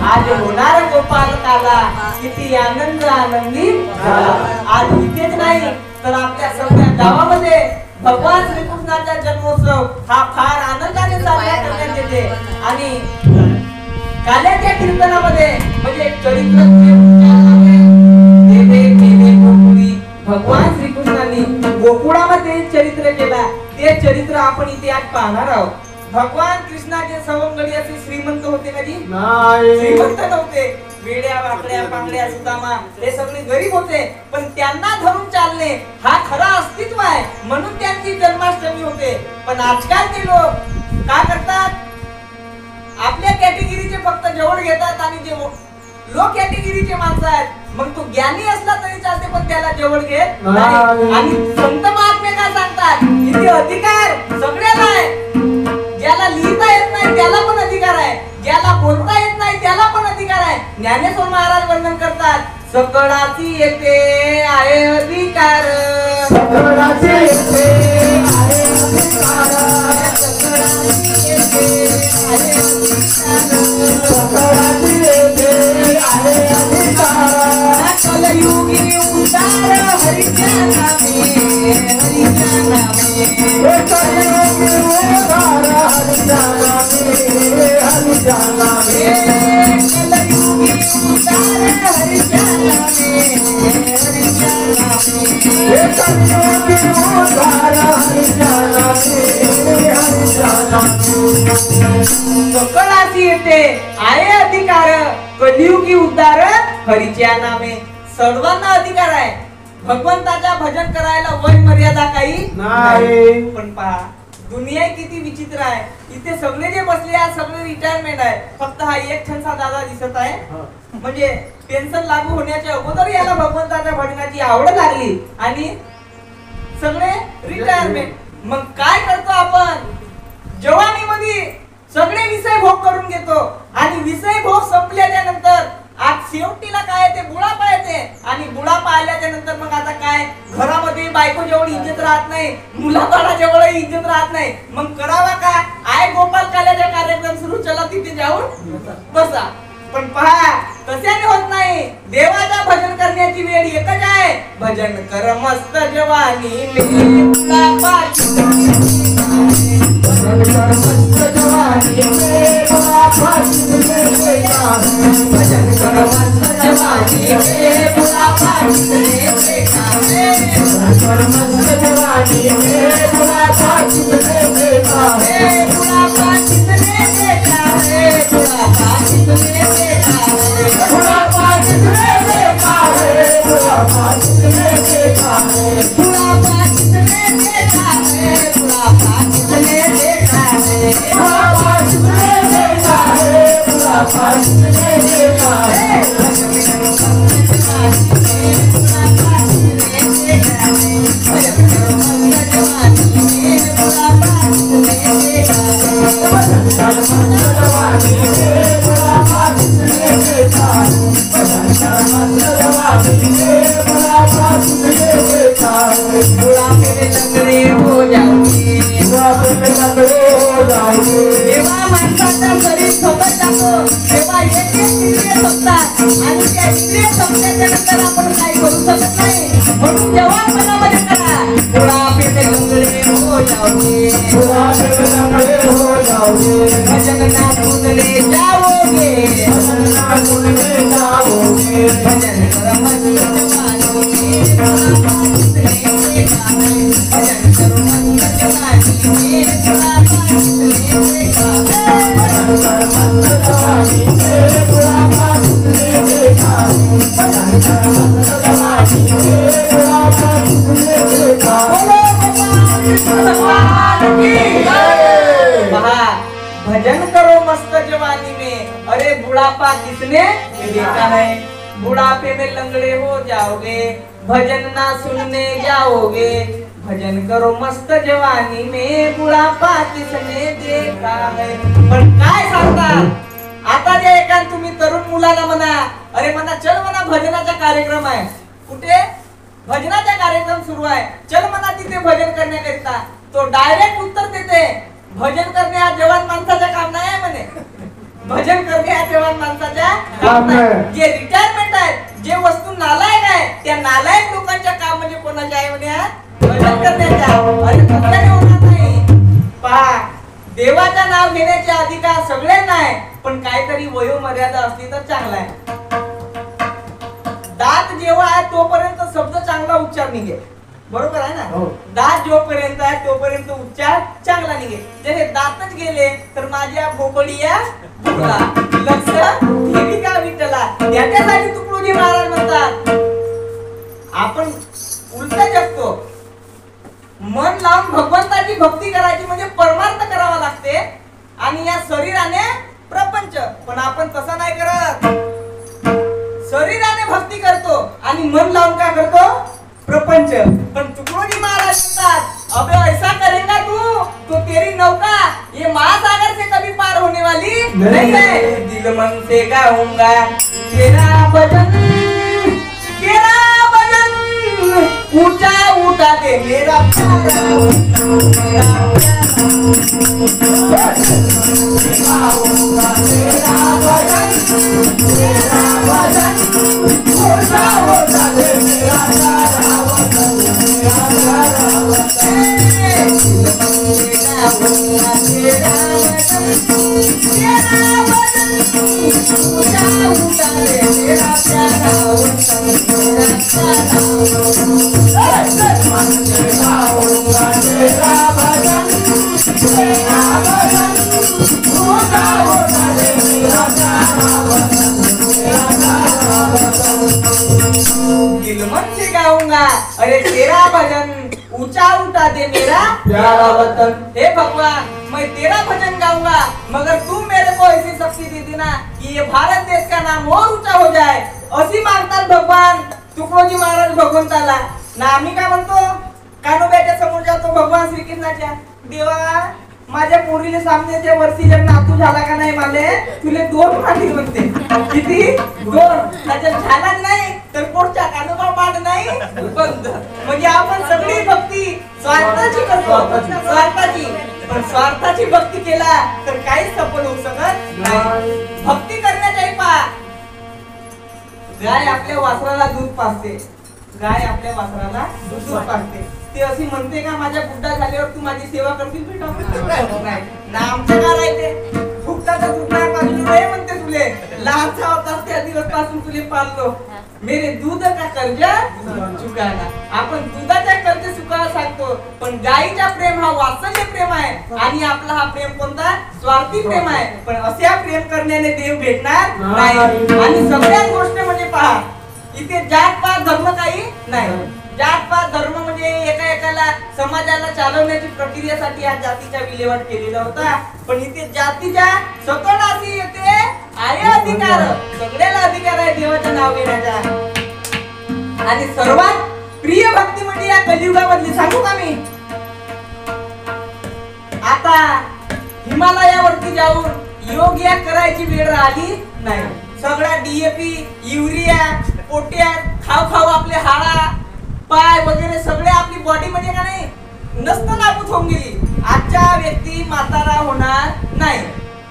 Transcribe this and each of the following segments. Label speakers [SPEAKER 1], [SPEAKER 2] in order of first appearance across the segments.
[SPEAKER 1] आज होणार गोपाल काला किती आनंद आनंदी झाला। आज इथेच नाही तर आपल्या सगळ्या गावामध्ये भगवान श्रीकृष्णाचा जन्मोत्सव हा फार आनंदाने साजरा करण्यात येते। आणि काल्याच्या कीर्तनामध्ये म्हणजे चरित्र भगवान श्रीकृष्णांनी गोकुळामध्ये चरित्र केला ते चरित्र आपण इथे आज पाहणार आहोत। भगवान कृष्णाचे सवंगडी असे श्रीमंत होते का जी? नाही, श्रीमंत नव्हते। वेड्या वाकड्या पांगड्या सुदामा हे सगळे गरीब होते, पण त्यांना धरून चालणे हा खरा अस्तित्व आहे म्हणून त्यांची जन्माष्टमी होते। पण आजकाल ते लोक काय करतात, आपल्या कॅटेगरीचे फक्त जवळ घेतात आणि जे लो कॅटेगरीचे माणसं आहेत मग तो ज्ञानी असला तरी चालते पण त्याला जवळ घेत नाही। आणि संत महात्मे काय सांगतात, इथे अधिकार सगळ्याला आहे, ज्याला लिहिता येत नाही त्याला पण अधिकार आहे, ज्याला बोलता येत नाही त्याला पण अधिकार आहे। ज्ञानेश्वर महाराज वर्णन करतात, सकळाची येते आहे अधिकार, सकळाची येते आहे अधिकार, सकळाची येते आहे अधिकार, सकळाची येते आहे अधिकार, कलयुगी उद्धार हरीच्या नामे, हरीच्या नामे, कलयुगी उद्धार हरीच्या नामे, हरीच्या नामे, कलयुगी उद्धार हरीच्या नामे, हरीच्या नामे, कलयुगी उद्धार हरीच्या नामे, हरीच्या नामे। सकळाची येते आहे अधिकार, कलियुगी उद्धार हरीच्या नामे। सर्वांना अधिकार आहे, भगवंताच्या भजन करायला वय मर्यादा काही नाही। पण पहा दुनिया किती विचित्र आहे, इथे सगळे जे बसले आहेत सगळे रिटायरमेंट आहे, फक्त हा एक छंसा दादा दिसत आहे, म्हणजे पेन्शन लागू होण्याच्या अगोदर याला भगवंताच्या भजनाची आवड लागली आणि सगळे रिटायरमेंट। मग काय करतो आपण, जवानीमध्ये सगळे विषय भोग करून घेतो आणि विषय भोग संपल्याच्या नंतर आज शेवटीला काय ते बुढापा येते आणि बुढापा आल्याच्या नंतर मग आता काय, घरामध्ये बायको जवळ इज्जत राहत नाही, मुलाबाळा जवळ इज्जत राहत नाही, मग करावा का, आय गोपाल काल्याचा कार्यक्रम सुरू, चला तिथे जाऊन बसा। पण पहा तशाने होत नाही, देवाचा भजन करण्याची वेळ एकच आहे, भजन कर मस्त जवानी में बुढापा, भजन कर मस्त जवानी में बुढापा, भजन कर मस्त जवानी में बुढापा, भजन कर मस्त जवानी में बुढापा, बुढापा कितने देखा है, बुढापा कितने देखा है, बुढापा कितने देखा है, बुढापा कितने देखा है, बुढापा कितने देखा है, बुढापा कितने देखा है, बुढापा कितने देखा है, बुढापा कितने देखा है, भजन करो मस्त जवानी में, अरे बुढ़ापा किसने देखा है, बुढ़ापे में लंगड़े हो जाओगे, भजन ना सुनने जाओगे, भजन करो मस्त जवानी में बुढ़ापा किसने देखा है। पण काय सांगतात आता जे एका तुम्ही तरुण मुलाला म्हणा, अरे म्हणा चल म्हणा भजनाचा कार्यक्रम आहे, कुठे भजनाचा कार्यक्रम सुरू आहे, चल म्हणा तिथे भजन करण्याकरिता, तो डायरेक्ट उत्तर देते भजन करणे हा जवान माणसाचा काम नाही आहे म्हणे, भजन करणे हा जवान माणसाचा काम नाही. जे रिटायरमेंट आहे, जे वस्तू नालायक आहे, त्या नालायक लोकांच्या काम म्हणजे कोणाच्या आहे म्हणे भजन करण्याच्या. अरे कसल्याने होणार नाही. पहा, देवाचं नाव घेण्याचे अधिकार सगळ्यांना आहे, पण काहीतरी वयोमर्यादा असली तर चांगला आहे. दात जेव्हा आहे तोपर्यंत शब्द चांगला उच्चार निघेल, बरोबर आहे ना. दात जोपर्यंत आहे तोपर्यंत उच्चार चांगला निघेल. जर हे दातच गेले तर माझ्या भोपळीया भुकला, लक्ष ठेवी का विठ्ठला. त्याच्यासाठी तुकडोजी महाराज म्हणतात आपण उलट जगतो. मन लावून भगवंताची भक्ती करायची म्हणजे परमार्थ करावा लागते, आणि या शरीराने प्रपंच. पण आपण तसं नाही करत. शरीराने भक्ती करतो आणि मन लावून काय करतो प्रपंच. पण तुकडोजी महाराज म्हणतात अबे ऐसा करेगा तू तो तेरी नौका ये महासागर से कभी पार होने वाली नहीं है. दिल मन से गाऊंगा तेरा भजन, तेरा भजन ऊंचा उठा दे मेरा प्यारा, गाऊंगा तेरा भजन, तेरा भजन ऊंचा उठा दे मेरा प्यारा वतन, मेरा प्यारा वतन. गाऊंगा तेरा भजन, तेरा भजन ऊंचा उठा दे मेरा प्यारा वतन, मेरा प्यारा वतन. गाऊंगा तेरा भजन, तेरा भजन ऊंचा उठा दे मेरा प्यारा वतन, मेरा प्यारा वतन. दिल मन से गाऊंगा अरे तेरा भजन ऊंचा उठा दे मेरा प्यारा वतन. हे भगवान, मैं तेरा भजन गाऊंगा मगर तू मेरे को ऐसी शक्ति दे देना कि ये भारत देश का नाम और ऊंचा हो जाए. अशी मागतात भगवान तुकडोजी महाराज भगवंताला. ना आम्ही काय म्हणतो, कान्होबाच्या समोर जातो भगवान श्रीकृष्णाच्या, देवा माझ्या पोरीले सामनेच्या वर्षी जर नातू झाला का नाही माले तुले 2 मांडी म्हणते. किती 2. त्याच्यात झालाच नाही तर पोटच्या कान्होबा पाड नाही बंद. म्हणजे आपण सगळी भक्ती स्वार्थाची करतो, स्वार्थाची. पण स्वार्थाची भक्ती केला तर काहीच सफल होऊ शकत नाही. भक्ती करण्याच्या पहा, गाय आपल्या वासराला दूध पाजते, गाय आपल्या वासराला दूध पाजते. ते अशी म्हणते का माझ्या बुड्ढा झाल्यावर तू माझी सेवा करशील बेटा? नाही ना, आमचं काय राहते फुकटाचा दूध नाही पाजलं रे म्हणते तुले. लहानचा होतास त्या दिवस पासून तुले पाळलो. मेरे दूध का कर्जा चुकाना. आपण दुधाच्या कर्ज चुकायला सांगतो, पण गाईचा प्रेम हा वात्सल्य प्रेम आहे, आणि आपला हा प्रेम कोणता स्वार्थी प्रेम आहे. पण अशा प्रेम करण्याने देव भेटणार नाही. आणि सगळ्यात गोष्ट म्हणजे पहा, इथे जात पात धर्म काही नाही. जात पात धर्म म्हणजे एका समाजाला चालवण्याची प्रक्रियेसाठी हा जातीचा विल्हेवाट केलेला होता. पण इथे जातीच्या सकटाशी येते आहे अधिकार. सगळ्याला अधिकार आहे देवाचं नाव घेण्याचा. आणि सर्वात प्रिय भक्ती म्हणजे या कलियुगामधली सांगू का मी, आता हिमालयावरती जाऊन योग या करायची वेळ आली नाही. सगळा डीएपी युरिया पोट्यात खाऊ आपले हाडा पाय वगैरे सगळे आपली बॉडी म्हणजे का नाही नसतं नाबूद होऊन गेली. आजच्या व्यक्ती म्हातारा होणार नाही.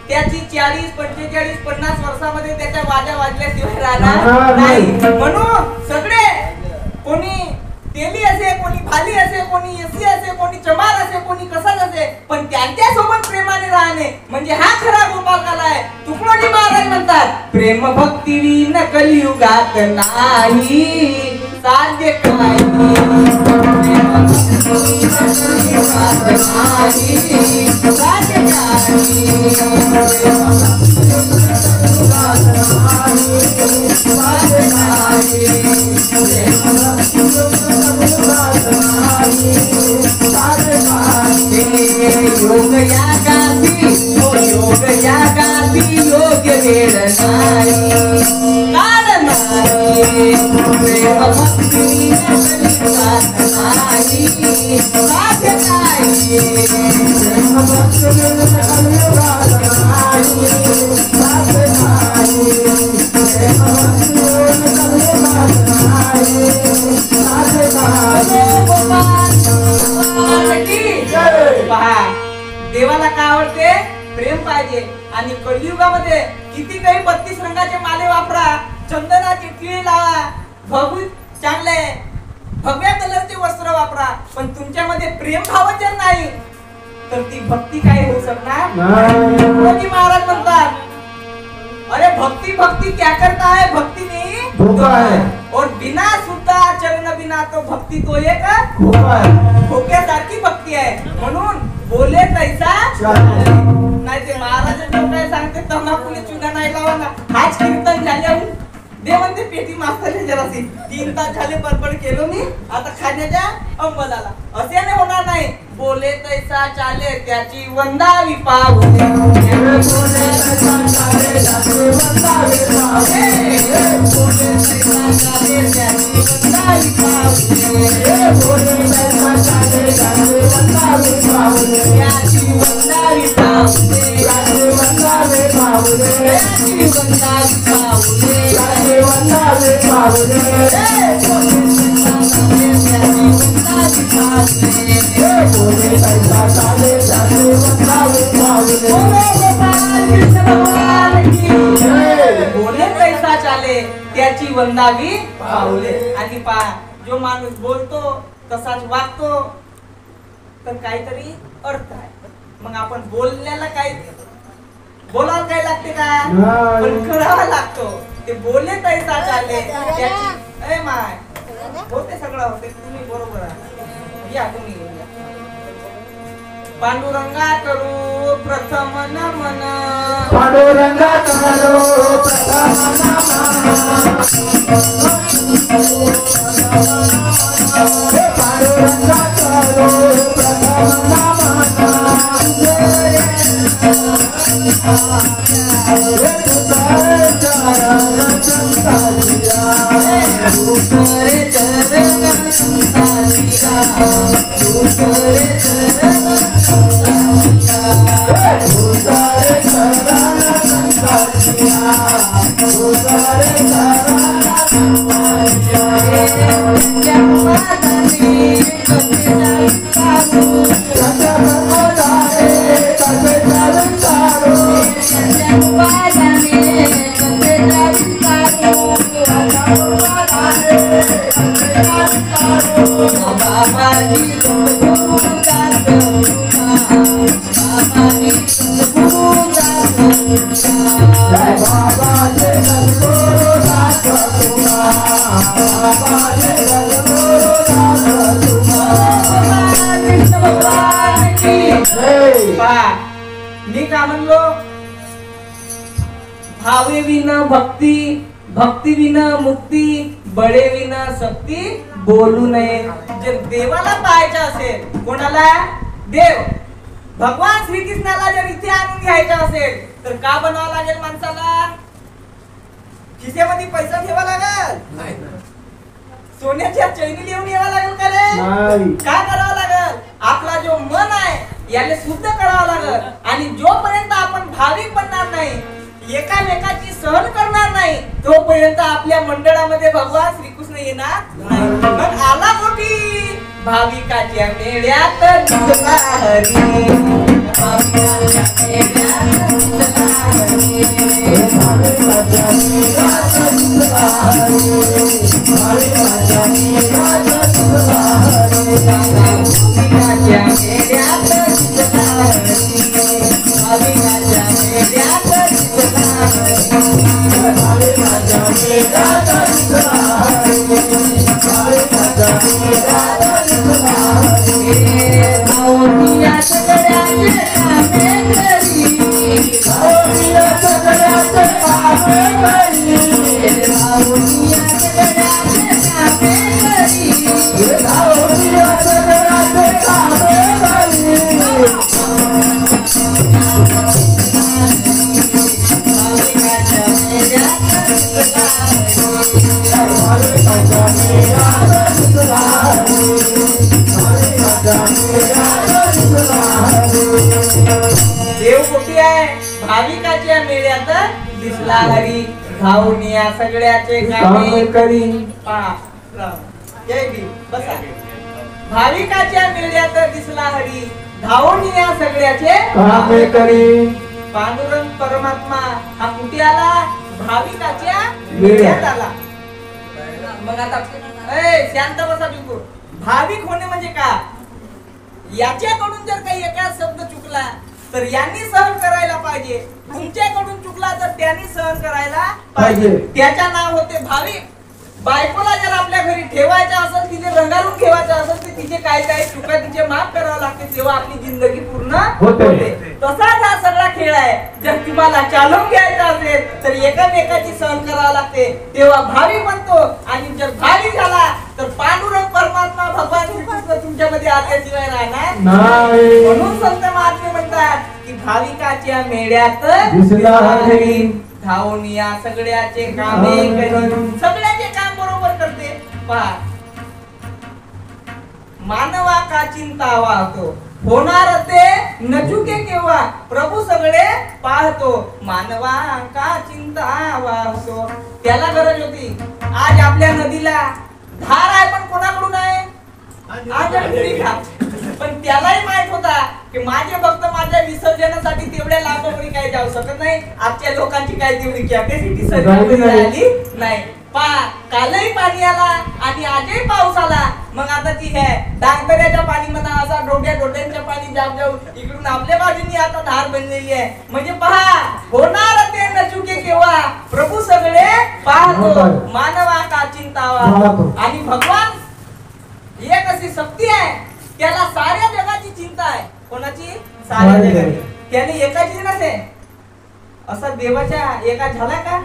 [SPEAKER 1] त्याची 40, 45, 50 वर्षामध्ये त्याच्या वाजा वाजल्याशिवाय राहणार नाही. म्हणून सगळे कोणी तेली असे, कोणी भाली असे, कोणी एसी असे, कोणी चमार असे, कोणी कसाच असे, पण त्यांच्या सोबत प्रेमाने राहणे म्हणजे हा खरा गोपालकाला आहे. तुकडोजी महाराज म्हणतात प्रेम भक्ती विन कलियुगात नाही साध्य काही. योग यागाती हो योग यागाती योग्य वेळ नाही काळ नाही. प्रेम भक्ती कलियुगात नाही साध्य काही. प्रेम भक्ती कलियुगात नाही साध्य काही. प्रेम भक्ती कलियुगात नाही साध्य काही. पहा, देवाला काय आवडते? प्रेम पाहिजे. आणि कलियुगामध्ये किती काही 32 रंगाचे माले वापर टिळे लावा, भगूत चांगले भगव्या कलरचे वस्त्र वापरा, पण तुमच्यामध्ये प्रेम भाव जर नाही तर ती भक्ती काय होऊ शकणार नाही. महाराज म्हणतात, अरे भक्ति भक्ति क्या करता है, भक्ति नहीं धोखा है, और बिना सुद्धा चरण बिना तो भक्ति तो एक धोखा है, धोक्यासारखी भक्ती आहे. म्हणून बोले तैसा नाही. ते महाराज जो काय सांगते तंबाखूने चुना नाही लावा ना. हाच कीर्तन झाल्याहून दे म्हणते पेटी मास्तर जरासी 3 तास झाले बडबड केलो मी, आता खाण्याच्या अंमलाला. असे नाही होणार नाही. बोले तैसा चाले त्याची वंदावी पाहुणे, बोले तैसा चाले त्याची वंदावी पाहुणे, बोले तैसा चाले त्याची वंदावी पाहुणे, बोले तैसा चाले त्याची वंदावी पाहुणे, त्याची वंदावी पाहुणे, त्याची वंदावी पाहुणे, त्याची वंदावी पाहुणे, त्याची वंदावी पाहुणे, बोले तैसा चाले त्याची वंदावी पाहुणे, बोले तैसा चाले त्याची वंदावी पाहुले. आणि पहा, जो माणूस बोलतो तसाच वागतो तर काहीतरी अर्थ आहे. मग आपण बोलण्याला काय बोलायला काय लागते का, पण करावं लागतो. ते बोले तैसा चाले त्याची ए माय होते, सगळं होते. तुम्ही बरोबर आहे. या तुम्ही पांडुरंगा करू प्रथम नमन, पांडुरंगा करू प्रथम नमन, पांडुरंगा करू प्रथम मी का म्हणलो, भावे विना भक्ती, भक्ती विना मुक्ती, बळे विना शक्ती बोलू नये. जर देवाला पाहायचं असेल, कोणाला, देव भगवान श्रीकृष्णाला जर इथे आणून घ्यायचं असेल तर का बनावं लागेल माणसाला? खिशामध्ये पैसा ठेवा लागेल, सोन्याच्या चैनी लिहून यावं लागेल का रे? काय करावं लागेल? आपला जो मन आहे याला शुद्ध करावं लागेल. आणि जोपर्यंत आपण भाविक बनणार नाही, एकामेकाची सहन करणार नाही, तोपर्यंत आपल्या मंडळामध्ये भगवान श्रीकृष्ण येणार नाही. मग आला कोठी भाविकाच्या मेळ्यात दिसला हरी, भाविकाच्या मेळ्यात दिसला हरी, भाविकाच्या मेळ्यात दिसला हरी, भाविकाच्या मेळ्यात दिसला हरी, भाविकाच्या मेळ्यात दिसला हरी, भाविकाच्या मेळ्यात दिसला हरी, भाविकाच्या मेळ्यात दिसला हरी, भाविकाच्या मेळ्यात भावनिया सगळ्याचे कामे करी, भावनिया सगळ्याचे कामे करी, भावनिया सगळ्याचे कामे करी, भावनिया सगळ्याचे कामे करी, भाविकाच्या मेळ्यात दिसला हरी, भाविकाच्या मेळ्यात दिसला हरी, देव कुठे आहे? भाविकाच्या मेळ्यात दिसला हरी, धावूनिया सगळ्याचे कामे करी. जय भीम. बसा. भाविकाच्या मेळ्यात दिसला हरी, धावूनिया सगळ्याचे कामे करी. पांडुरंग परमात्मा हा कुठे आला? भाविकाच्या मेळ्यात आला. मग आता शांत बसा बिलकुल. भाविक होणे म्हणजे का? याच्याकडून जर काही एका शब्द चुकला तर यांनी सहन करायला पाहिजे. तुमच्याकडून चुकला तर त्यांनी सहन करायला पाहिजे. त्याच्या नाव होते भाविक. बायकोला जर आपल्या घरी ठेवायचं असेल, तिथे रंगारून ठेवायचं असेल तर तिचे काय काय चुका तिचे माफ करावं लागते, तेव्हा आपली जिंदगी पूर्ण होते. तसाच हा सगळा खेळ आहे. जर तुम्हाला चालवून घ्यायचा असेल तर एकामेकाची सहन करावं लागते, तेव्हा भावी बनतो. आणि जर भावी झाला तर पांडुरंग परमात्मा भगवान श्रीकृष्ण तुमच्यामध्ये आल्याशिवाय राहणार नाही. म्हणून संत महात्मे म्हणतात की भाविकाच्या मेळ्यात धावून या सगळ्याचे कामे करी. सगळ्याचे काम बरोबर करते. पहा, मानवा का चिंता वाहतो, होणार ते न चुके केव्हा, प्रभू सगळे पाहतो. मानवा का चिंता वाहतो, त्याला गरज होती. आज आपल्या नदीला धार आहे, पण कोणाकडून आहे? पण त्यालाही माहित होता की माझे भक्त माझ्या विसर्जनासाठी तेवढ्या लांबवरी काही जाऊ शकत नाही. आजच्या लोकांची काय तेवढी कॅपॅसिटी आली नाही. कालही पाणी आला आणि आजही पाऊस आला. मग आता ती आहे डांगदऱ्याच्या पाणी म्हणा, असा डोड्यांच्या पाणी जाम जाऊ इकडून आपल्या बाजूनी आता धार बनलेली आहे. म्हणजे पहा, होणार ते न चुके केव्हा, प्रभू सगळे पाहतो. मानवा का चिंता वाहतो. आणि भगवान एक अशी शक्ती आहे, त्याला साऱ्या जगाची चिंता आहे. कोणाची? साऱ्या जगाची. त्याने एकाची नसे. असा देवाच्या एका झाला का?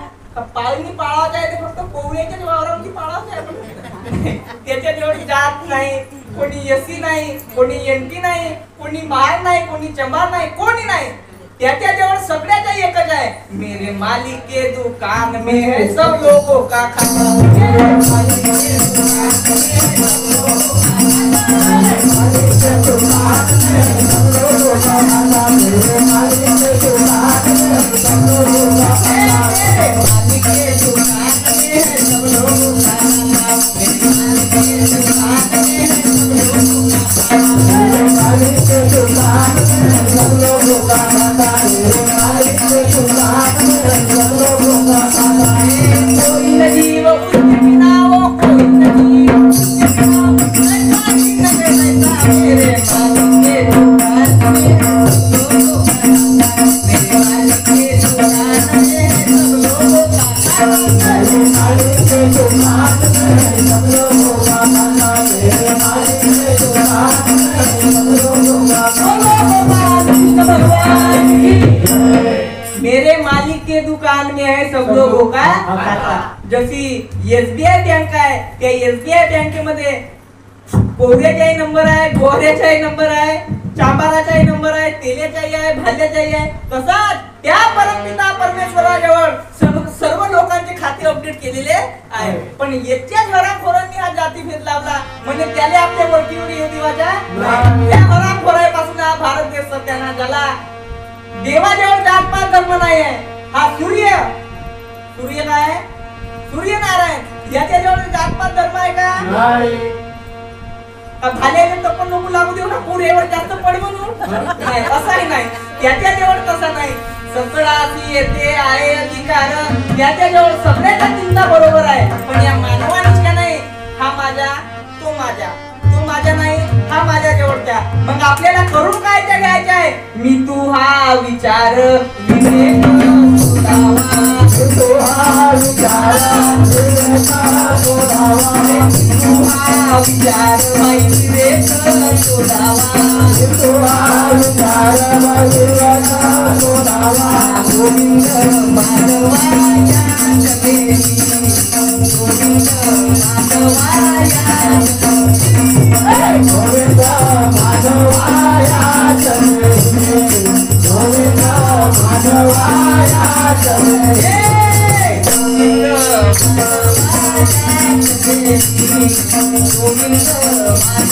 [SPEAKER 1] पाळणी पाळायचा आहे ते फक्त पोवळ्याच्याच वावरावरती पाळायचा आहे. त्याच्या जेवढी जात नाही, कोणी एसी नाही, कोणी एनटी नाही, कोणी महार नाही, कोणी चंबार नाही, कोणी नाही. त्याच्या जवळ सगळ्याचा एकच आहे. मेरे मालिक के दुकान में है सब लोगों का खाना. मेरे मालिक के दुकान में है सब लोगों का खाता. जशी एसबीआय बँक आहे, त्या एसबीआय बँकेमध्ये पोहऱ्याचाही नंबर आहे, गोऱ्याचाही नंबर आहे, चांबाराचाही नंबर आहे, तेल्याचाही आहे, भाल्याचाही आहे. तसाच त्या परमपिता परमेश्वराजवळ सर्व लोकांचे खाते अपडेट केलेले आहे. पण याच्या हरामखोरांनी हा जातीभेद लावला म्हणजे त्याला आपल्या वरतीवर येऊ देवाच्या. त्या हरामखोरापासून हा भारत देश सत्यानाश झाला. देवाजवळ जातपात धर्म नाही आहे. हा सूर्य काय आहे? सूर्यनारायण याच्याजवळ जातपात धर्म आहे का? भाल्याने तपन नको लागू देऊ ना, पुरेवर जास्त पड म्हणून नाही, असाही नाही. त्याच्याजवळ तसा नाही. सगळाची येते आहे अधिकार, त्याच्याजवळ सगळ्याचा चिंता बरोबर आहे. पण या मानवानीच का नाही, हा माझा तो माझा, तो माझा नाही हा माझ्या जवळचा. मग आपल्याला करून काय त्या घ्यायचं आहे? मी तू हा विचार विवेक शोधावा, तू हा विचार शोधावा, तू हा विचार विवेक शोधावा, तू हा विचार विवेक शोधावा. गोविंद माधवाया जगेरी, गोविंद माधवाया गोविंद माधवाया जगेरी, गोविंद माधवाया जगेरी, गोविंद माधवाया जगेरी, गोविंद माधवाया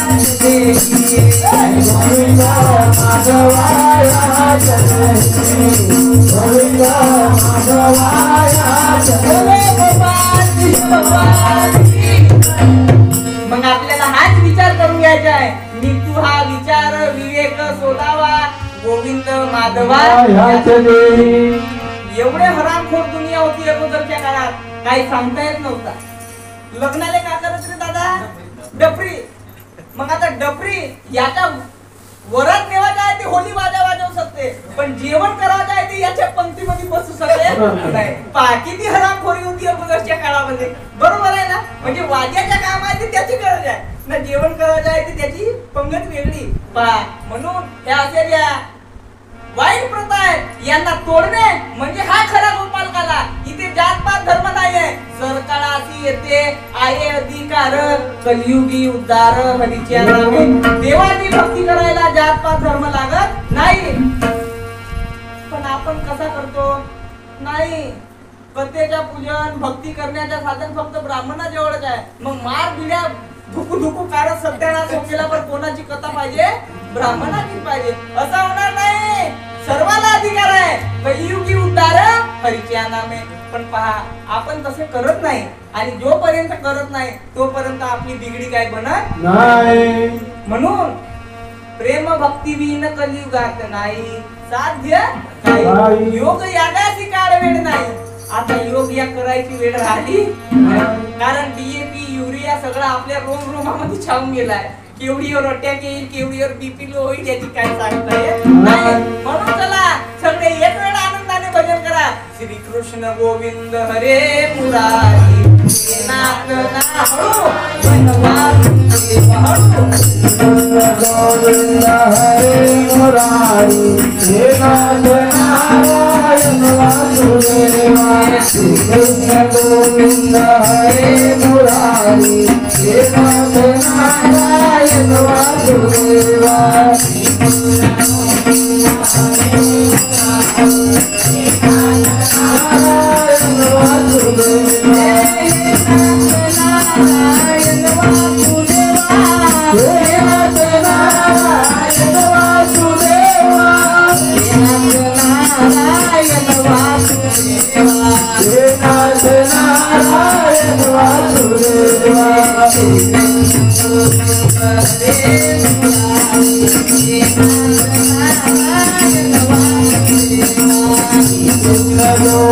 [SPEAKER 1] जगेरी, गोविंद माधवाया जगेरी, गोविंद माधवाया जगेरी. मग आपल्याला हाच विचार करून घ्यायचा आहे. मी तू हा विचार विवेक शोधावा, गोविंद माधवा एवढे हरामखोर दुनिया होती अगोदरच्या काळात, काही सांगता येत नव्हता. लग्नाले काय करत रे दादा? डफरी. मग आता डफरी याच्या वरात नेवायचं आहे ते होली वाजवू शकते, पण जेवण करायचं आहे ते याच्या पंक्तीमध्ये बसू शकते नाही. पहा किती हरामखोरी होती अगोदरच्या काळामध्ये. बरोबर आहे ना? म्हणजे वाद्याच्या काम आहे ते त्याची गरज आहे ना, जेवण करायचं आहे ते त्याची पंगत वेगळी. पहा म्हणून ह्या अशा वाईट प्रथा आहेत, यांना तोडणे म्हणजे हा खरा गोपालकाला. इथे जातपात धर्म नाहीये. सरकाराशी येते आहे अधिकार, कलियुगी उद्धार हरीच्या नामे. देवाची भक्ती करायला जातपात धर्म लागत नाही. पण आपण कसा करतो? नाही. कथेच्या पूजन भक्ती करण्याचं साधन फक्त ब्राह्मणाजवळच आहे. मग मार बिड्या धुकू धुकू कारण सत्यानाश होऊन गेला, पण कोणाची कथा पाहिजे? ब्राह्मणाचीच पाहिजे. असं होणार नाही. सर्वाला अधिकार आहे, कलियुगी उद्धार हरीच्या नामे. पण पहा आपण तसे करत नाही, आणि जोपर्यंत करत नाही तोपर्यंत आपली बिगडी काय बनत नाही. म्हणून प्रेम भक्ती विहीन कलियुगात नाही साध्य काही. योग यागाची काळ वेळ नाही. आता योग या करायची वेळ राहिली, कारण डीएपी युरिया सगळं आपल्या रोम रोमामध्ये छावून गेलाय. केवढीवर अटॅक येईल, केवढीवर बीपी लो होईल याची काय सांगता येत नाही. म्हणून चला सगळे एक वेळ आनंदाने भजन करा. श्री कृष्ण गोविंद हरे मुरारी, नाथ नाहळू वनवासी पहाडू. गोविंद हरे मुरारी, हे नाथ नारायण वासुदेवा. श्री कृष्ण गोविंद हरे मुरारी, हे नाथ नारायण वासुदेवा. Hare